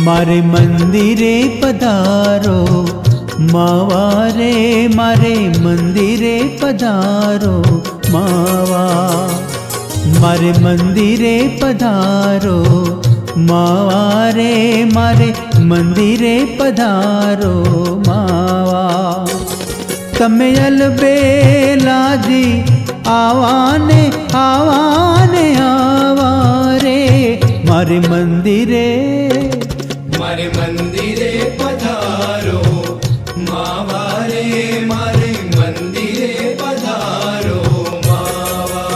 मारे मंदिरे पधारो मावा रे, मारे मंदिरे पधारो मावा। मारे मंदिरे पधारो मावा रे, मारे मंदिरे पधारो मावा। तमे अलबेलाजी आवाने आवाने आवा रे, मारे मंदिरे पधारो मावा रे, मारे मंदिरे पधारो मावा।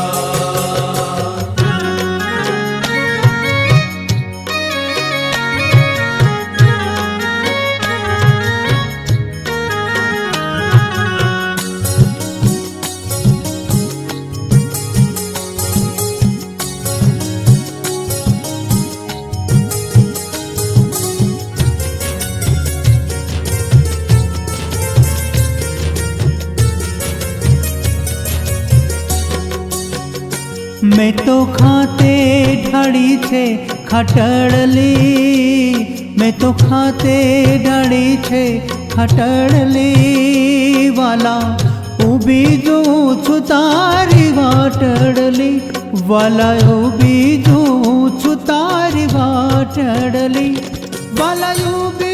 मैं तो खाते ढाड़ी छे खटड़ली, मैं तो खाते ढाड़ी छे खटड़ली वाला ऊबी जो छु तारी वाटड़ली, वाला ऊबी जो छु तारी वाटड़ली, वाला ऊबी